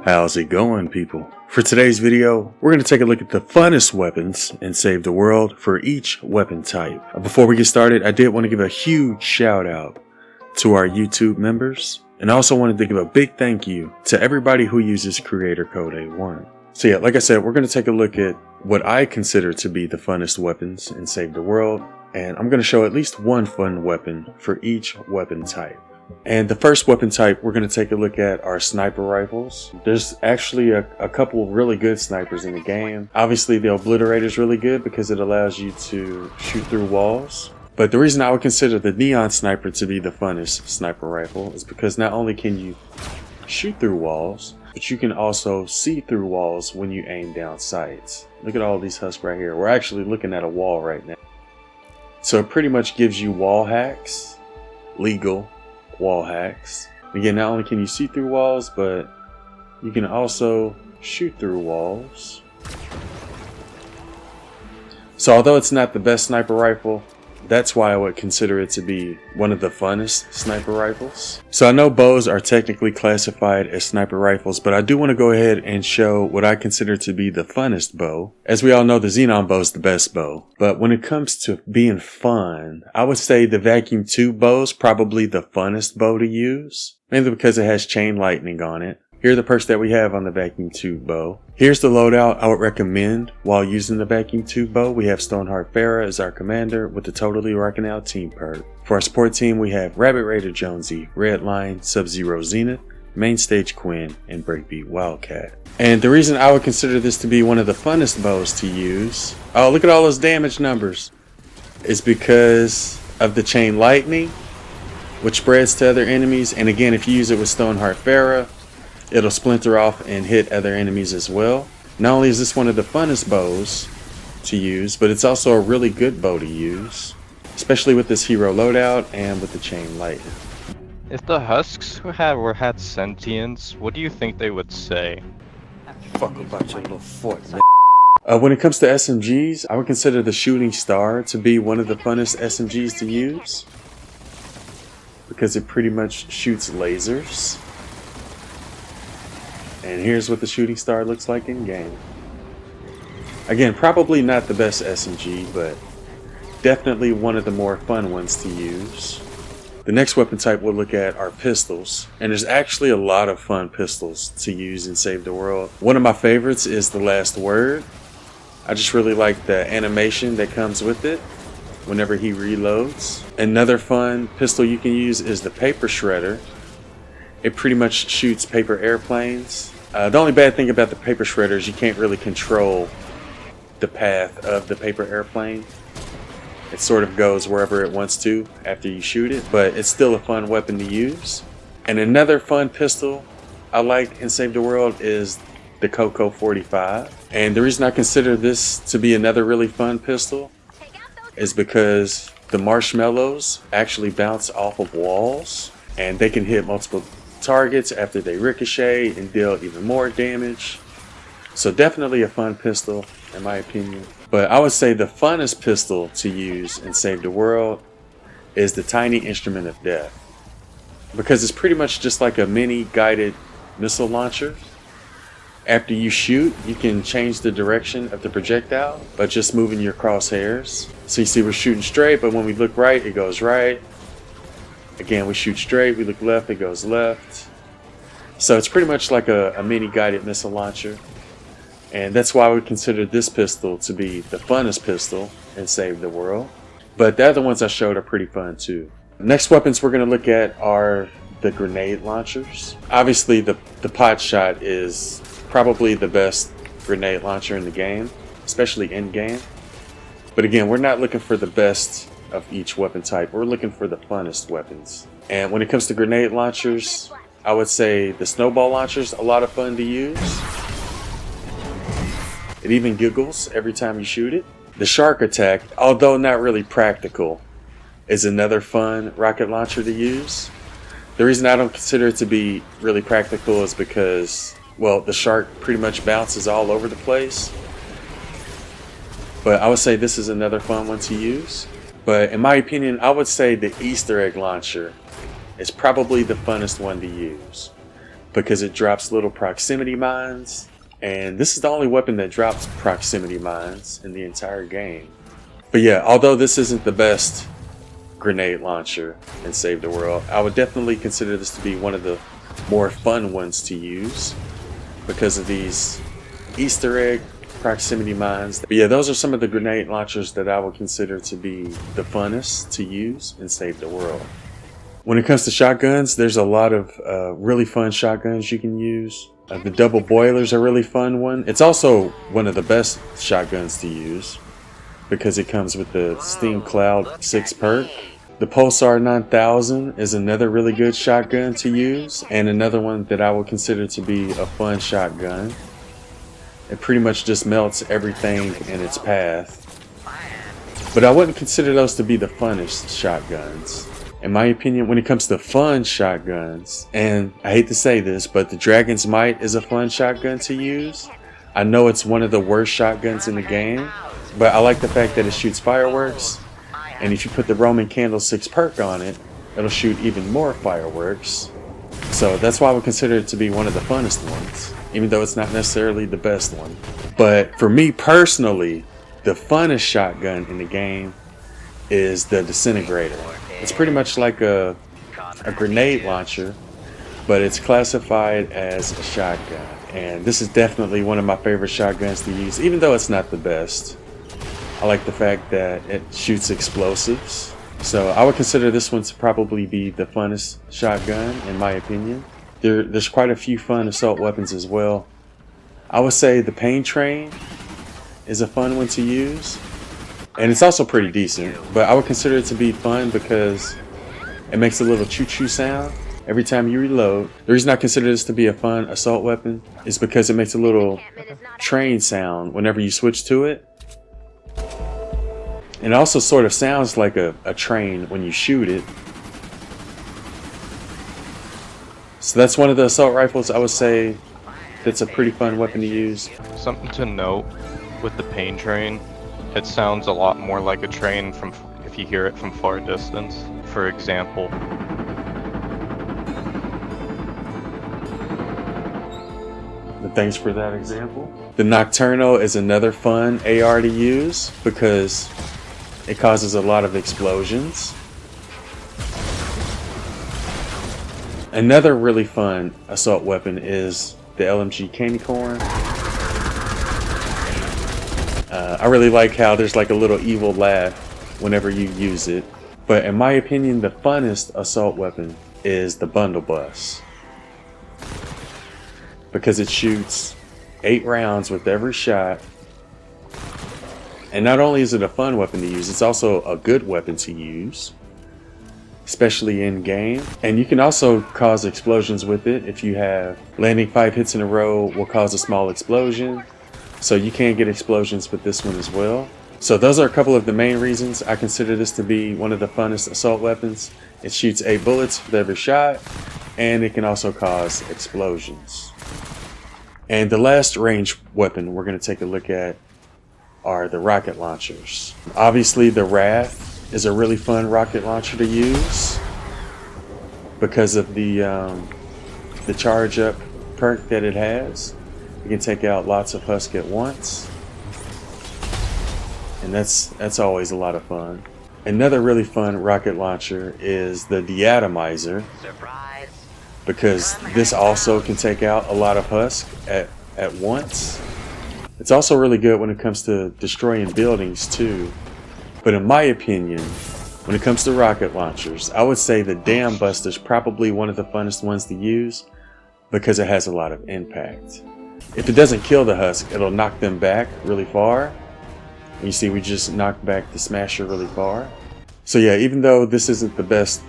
How's it going, people? For today's video, we're going to take a look at the funnest weapons and save the world for each weapon type. Before we get started, I did want to give a huge shout out to our YouTube members, and I also wanted to give a big thank you to everybody who uses creator code A1. So yeah, like I said, we're going to take a look at what I consider to be the funnest weapons and save the world, and I'm going to show at least one fun weapon for each weapon type. And the first weapon type we're going to take a look at are sniper rifles. There's actually a couple of really good snipers in the game. Obviously the Obliterator is really good because it allows you to shoot through walls. But the reason I would consider the Neon Sniper to be the funnest sniper rifle is because not only can you shoot through walls, but you can also see through walls when you aim down sights. Look at all these husks right here. We're actually looking at a wall right now. So it pretty much gives you wall hacks, legal wall hacks. Again, not only can you see through walls, but you can also shoot through walls. So although it's not the best sniper rifle, that's why I would consider it to be one of the funnest sniper rifles. So I know bows are technically classified as sniper rifles, but I do want to go ahead and show what I consider to be the funnest bow. As we all know, the Xenon bow is the best bow. But when it comes to being fun, I would say the vacuum tube bow is probably the funnest bow to use. Mainly because it has chain lightning on it. Here are the perks that we have on the vacuum tube bow. Here's the loadout I would recommend while using the vacuum tube bow. We have Stoneheart Farah as our commander with the Totally Rockin' Out team perk. For our support team, we have Rabbit Raider Jonesy, Redline, Sub-Zero Zenith, Mainstage Quinn, and Breakbeat Wildcat. And the reason I would consider this to be one of the funnest bows to use, oh look at all those damage numbers, is because of the chain lightning, which spreads to other enemies. And again, if you use it with Stoneheart Farah, it'll splinter off and hit other enemies as well. Not only is this one of the funnest bows to use, but it's also a really good bow to use, especially with this hero loadout and with the chain lightning. If the husks had sentience, what do you think they would say? Fuck about your little foot, man. When it comes to SMGs, I would consider the Shooting Star to be one of the funnest SMGs to use, because it pretty much shoots lasers. And here's what the Shooting Star looks like in game. Again, probably not the best SMG, but definitely one of the more fun ones to use. The next weapon type we'll look at are pistols. And there's actually a lot of fun pistols to use in Save the World. One of my favorites is The Last Word. I just really like the animation that comes with it whenever he reloads. Another fun pistol you can use is the Paper Shredder. It pretty much shoots paper airplanes. The only bad thing about the Paper Shredder is you can't really control the path of the paper airplane. It sort of goes wherever it wants to after you shoot it, but it's still a fun weapon to use. And another fun pistol I like in Save the World is the Coco 45. And the reason I consider this to be another really fun pistol is because the marshmallows actually bounce off of walls, and they can hit multiple targets after they ricochet and deal even more damage. So definitely a fun pistol in my opinion. But I would say the funnest pistol to use in Save the World is the Tiny Instrument of Death, because it's pretty much just like a mini guided missile launcher. After you shoot, you can change the direction of the projectile by just moving your crosshairs. So you see we're shooting straight, but when we look right, it goes right. Again, we shoot straight, we look left, it goes left. So it's pretty much like a mini guided missile launcher. And that's why I would consider this pistol to be the funnest pistol in Save the World. But the other ones I showed are pretty fun too. Next weapons we're going to look at are the grenade launchers. Obviously the pot shot is probably the best grenade launcher in the game, especially in game. But again, we're not looking for the best of each weapon type. We're looking for the funnest weapons. And when it comes to grenade launchers, I would say the snowball launcher's a lot of fun to use. It even giggles every time you shoot it. The shark attack, although not really practical, is another fun rocket launcher to use. The reason I don't consider it to be really practical is because, well, the shark pretty much bounces all over the place. But I would say this is another fun one to use. But in my opinion, I would say the Easter egg launcher is probably the funnest one to use. because it drops little proximity mines. And this is the only weapon that drops proximity mines in the entire game. But yeah, although this isn't the best grenade launcher in Save the World, I would definitely consider this to be one of the more fun ones to use because of these Easter egg proximity mines. But yeah, those are some of the grenade launchers that I would consider to be the funnest to use in Save the World. When it comes to shotguns, there's a lot of really fun shotguns you can use. The double boiler's a really fun one. It's also one of the best shotguns to use because it comes with the Steam Cloud 6 perk. The Pulsar 9000 is another really good shotgun to use, and another one that I would consider to be a fun shotgun. It pretty much just melts everything in its path. But I wouldn't consider those to be the funnest shotguns. In my opinion, when it comes to fun shotguns, and I hate to say this, but the Dragon's Might is a fun shotgun to use. I know it's one of the worst shotguns in the game, but I like the fact that it shoots fireworks, and if you put the Roman Candle 6 perk on it, it'll shoot even more fireworks. So that's why I would consider it to be one of the funnest ones, even though it's not necessarily the best one. But for me personally, the funnest shotgun in the game is the Disintegrator. It's pretty much like a grenade launcher, but it's classified as a shotgun. And this is definitely one of my favorite shotguns to use, even though it's not the best. I like the fact that it shoots explosives. So I would consider this one to probably be the funnest shotgun, in my opinion. There's quite a few fun assault weapons as well. I would say the Pain Train is a fun one to use. And it's also pretty decent, but I would consider it to be fun because it makes a little choo-choo sound every time you reload. The reason I consider this to be a fun assault weapon is because it makes a little train sound whenever you switch to it. And it also sort of sounds like a train when you shoot it. So that's one of the assault rifles I would say that's a pretty fun weapon to use. Something to note with the Pain Train. It sounds a lot more like a train from if you hear it from far distance. For example, thanks for that example. The Nocturno is another fun AR to use because it causes a lot of explosions. Another really fun assault weapon is the LMG Candy Corn. I really like how there's like a little evil laugh whenever you use it. But in my opinion, the funnest assault weapon is the Bundle Bus, because it shoots 8 rounds with every shot. And not only is it a fun weapon to use, it's also a good weapon to use, especially in game. And you can also cause explosions with it. If you have landing 5 hits in a row will cause a small explosion. So you can get explosions with this one as well. So those are a couple of the main reasons I consider this to be one of the funnest assault weapons. It shoots 8 bullets with every shot, and it can also cause explosions. And the last range weapon we're going to take a look at are the rocket launchers. Obviously the Wrath is a really fun rocket launcher to use because of the charge up perk that it has. You can take out lots of Husk at once, and that's always a lot of fun. Another really fun rocket launcher is the Deatomizer, because this also can take out a lot of Husk at once. It's also really good when it comes to destroying buildings too. But in my opinion, when it comes to rocket launchers, I would say the Dam Buster is probably one of the funnest ones to use because it has a lot of impact. If it doesn't kill the Husk, it'll knock them back really far. You see, we just knocked back the Smasher really far. So yeah, even though this isn't the best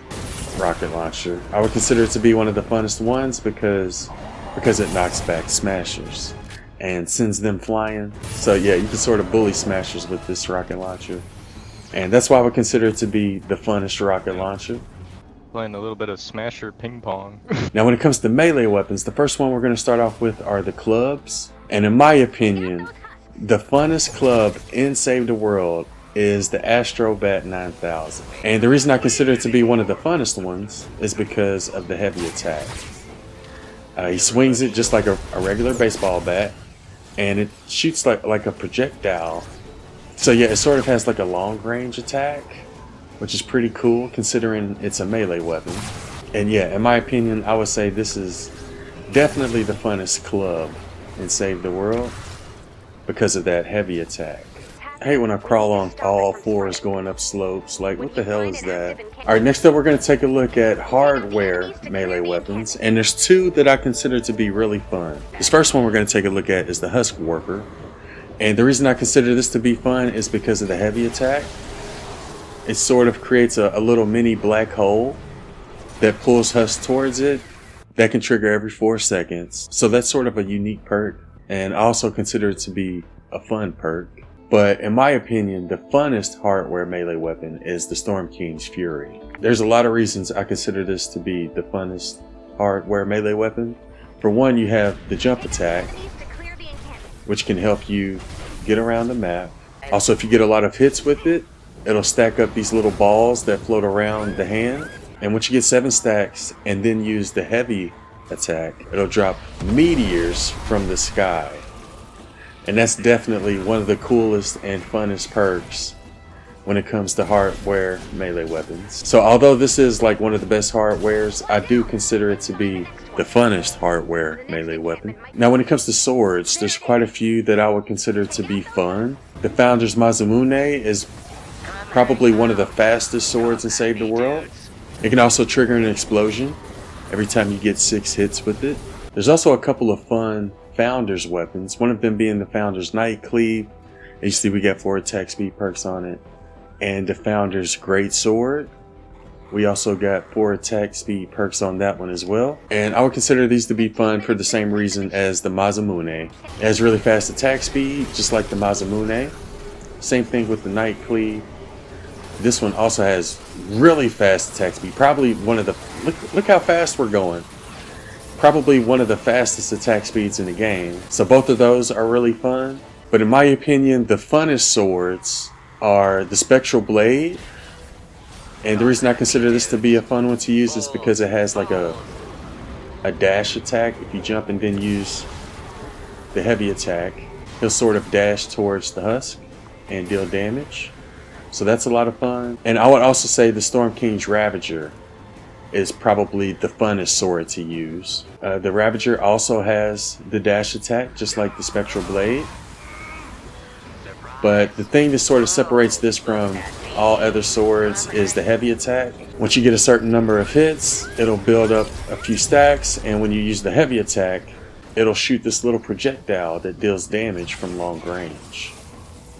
rocket launcher, I would consider it to be one of the funnest ones because it knocks back Smashers and sends them flying. So yeah, you can sort of bully Smashers with this rocket launcher. And that's why I would consider it to be the funnest rocket launcher. playing a little bit of Smasher ping pong. Now when it comes to melee weapons, the first one we're going to start off with are the clubs. And in my opinion, the funnest club in Save the World is the Astrobat 9000. And the reason I consider it to be one of the funnest ones is because of the heavy attack. He swings it just like a regular baseball bat, and it shoots like a projectile. So yeah, it sort of has like a long range attack, which is pretty cool considering it's a melee weapon. And yeah, in my opinion, I would say this is definitely the funnest club in Save the World because of that heavy attack. I hate when I crawl on all fours going up slopes. Like, what the hell is that? Alright, next up we're going to take a look at hardware melee weapons. And there's two that I consider to be really fun. This first one we're going to take a look at is the Husk Warper. And the reason I consider this to be fun is because of the heavy attack. It sort of creates a little mini black hole that pulls Husk towards it. That can trigger every 4 seconds. So that's sort of a unique perk. And I also consider it to be a fun perk. But in my opinion, the funnest hardware melee weapon is the Storm King's Fury. There's a lot of reasons I consider this to be the funnest hardware melee weapon. For one, you have the jump attack, which can help you get around the map. Also, if you get a lot of hits with it, it'll stack up these little balls that float around the hand. And once you get 7 stacks and then use the heavy attack, it'll drop meteors from the sky. And that's definitely one of the coolest and funnest perks when it comes to hardware melee weapons. So although this is like one of the best hardwares, I do consider it to be the funnest hardware melee weapon. Now when it comes to swords, there's quite a few that I would consider to be fun. The Founder's Masamune is probably one of the fastest swords in Save the World. It can also trigger an explosion every time you get 6 hits with it. There's also a couple of fun Founder's weapons, one of them being the Founder's Night Cleave. You see we got 4 attack speed perks on it. And the Founder's Great Sword. We also got 4 attack speed perks on that one as well. And I would consider these to be fun for the same reason as the Masamune. It has really fast attack speed, just like the Masamune. Same thing with the Night Cleave. This one also has really fast attack speed. Probably one of the... Look how fast we're going. Probably one of the fastest attack speeds in the game. So both of those are really fun. But in my opinion, the funnest swords are the Spectral Blade. And the reason I consider this to be a fun one to use is because it has like a dash attack. If you jump and then use the heavy attack, he'll sort of dash towards the Husk and deal damage. So that's a lot of fun. And I would also say the Storm King's Ravager is probably the funnest sword to use. The Ravager also has the dash attack, just like the Spectral Blade. But the thing that sort of separates this from all other swords is the heavy attack. Once you get a certain number of hits, it'll build up a few stacks, and when you use the heavy attack, it'll shoot this little projectile that deals damage from long range.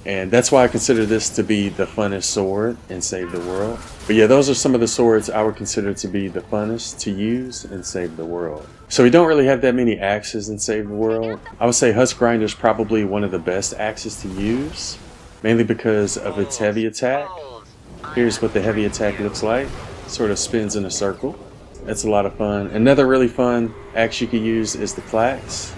And that's why I consider this to be the funnest sword in Save the World. But yeah, those are some of the swords I would consider to be the funnest to use in Save the World. So we don't really have that many axes in Save the World. I would say Husk Grinder is probably one of the best axes to use, mainly because of its heavy attack. Here's what the heavy attack looks like. It sort of spins in a circle. That's a lot of fun. Another really fun axe you can use is the Clax.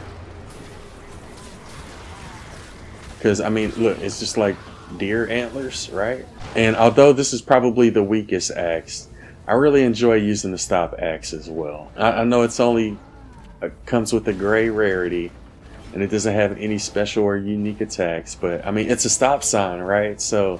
Because, I mean, look, it's just like deer antlers, right? And although this is probably the weakest axe, I really enjoy using the stop axe as well. I know it's only comes with a gray rarity, and it doesn't have any special or unique attacks, but I mean, it's a stop sign, right? So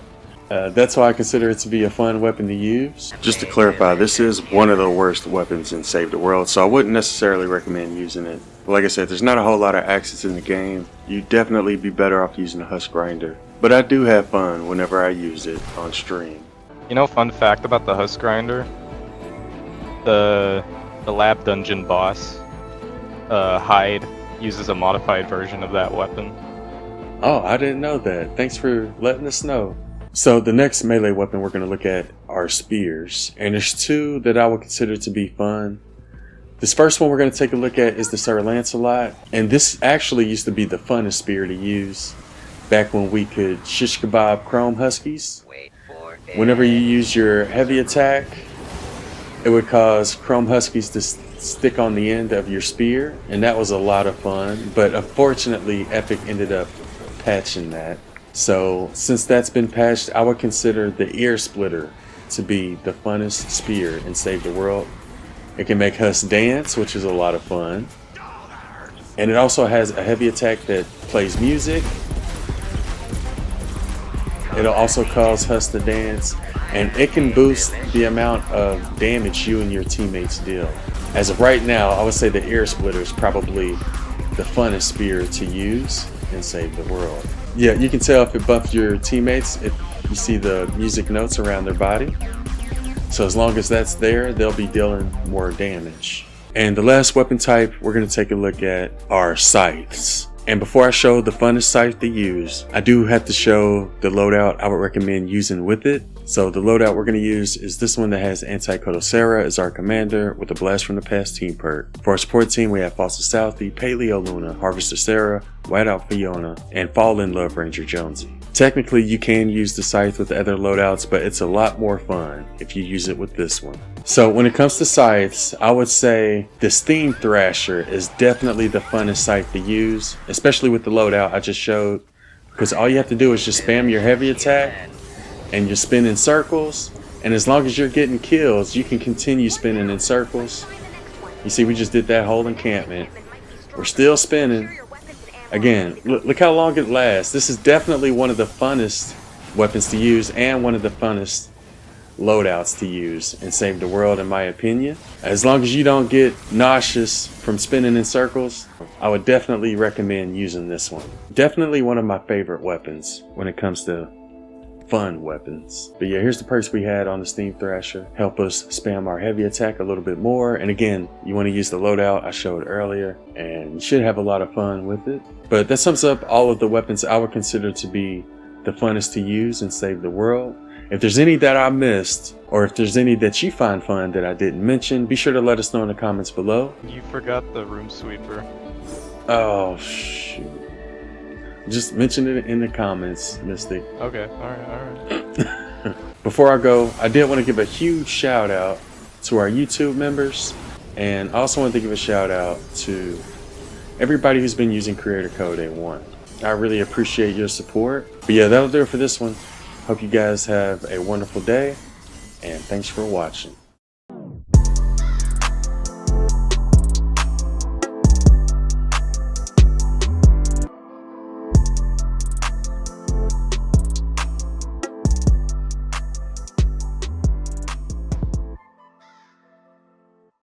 that's why I consider it to be a fun weapon to use. Just to clarify, this is one of the worst weapons in Save the World, so I wouldn't necessarily recommend using it. But like I said, there's not a whole lot of axes in the game. You'd definitely be better off using a Husk Grinder. But I do have fun whenever I use it on stream. You know, fun fact about the Husk Grinder? The lab dungeon boss, Hyde, uses a modified version of that weapon. Oh, I didn't know that. Thanks for letting us know. So the next melee weapon we're going to look at are spears. And there's 2 that I would consider to be fun. This first one we're going to take a look at is the Sir Lancelot. And this actually used to be the funnest spear to use back when we could shish kebab chrome huskies. Whenever you use your heavy attack, it would cause chrome huskies to stick on the end of your spear. And that was a lot of fun. But unfortunately, Epic ended up patching that. So since that's been patched, I would consider the Ear Splitter to be the funnest spear in Save the World. It can make Husk dance, which is a lot of fun. And it also has a heavy attack that plays music. It'll also cause Husk to dance, and it can boost the amount of damage you and your teammates deal. As of right now, I would say the Air Splitter is probably the funnest spear to use and save the world. Yeah, you can tell if it buffs your teammates if you see the music notes around their body. So as long as that's there, they'll be dealing more damage. And the last weapon type we're going to take a look at are Scythes. And before I show the funnest scythe to use, I do have to show the loadout I would recommend using with it. So the loadout we're going to use is this one that has Anti-Kotosera as our commander with a Blast from the Past team perk. For our support team, we have Fossil Southie, Paleo Luna, Harvester Sarah, Whiteout Fiona, and Fall in Love Ranger Jonesy. Technically, you can use the scythe with the other loadouts, but it's a lot more fun if you use it with this one. So when it comes to scythes, I would say the Steam Thrasher is definitely the funnest scythe to use, especially with the loadout I just showed, because all you have to do is just spam your heavy attack and you spin in circles, and as long as you're getting kills, you can continue spinning in circles. You see, we just did that whole encampment. We're still spinning. Again, look how long it lasts. This is definitely one of the funnest weapons to use and one of the funnest loadouts to use and save the world, in my opinion. As long as you don't get nauseous from spinning in circles, I would definitely recommend using this one. Definitely one of my favorite weapons when it comes to fun weapons. But yeah, here's the perks we had on the Steam Thrasher. Help us spam our heavy attack a little bit more. And again, you want to use the loadout I showed earlier, and you should have a lot of fun with it. But that sums up all of the weapons I would consider to be the funnest to use and save the world. If there's any that I missed, or if there's any that you find fun that I didn't mention, be sure to let us know in the comments below. You forgot the room sweeper. Oh, shoot. Just mention it in the comments, Mystic. Okay, alright. Before I go, I did want to give a huge shout out to our YouTube members, and I also want to give a shout out to everybody who's been using Creator Code A1. I really appreciate your support. But yeah, that'll do it for this one. Hope you guys have a wonderful day, and thanks for watching.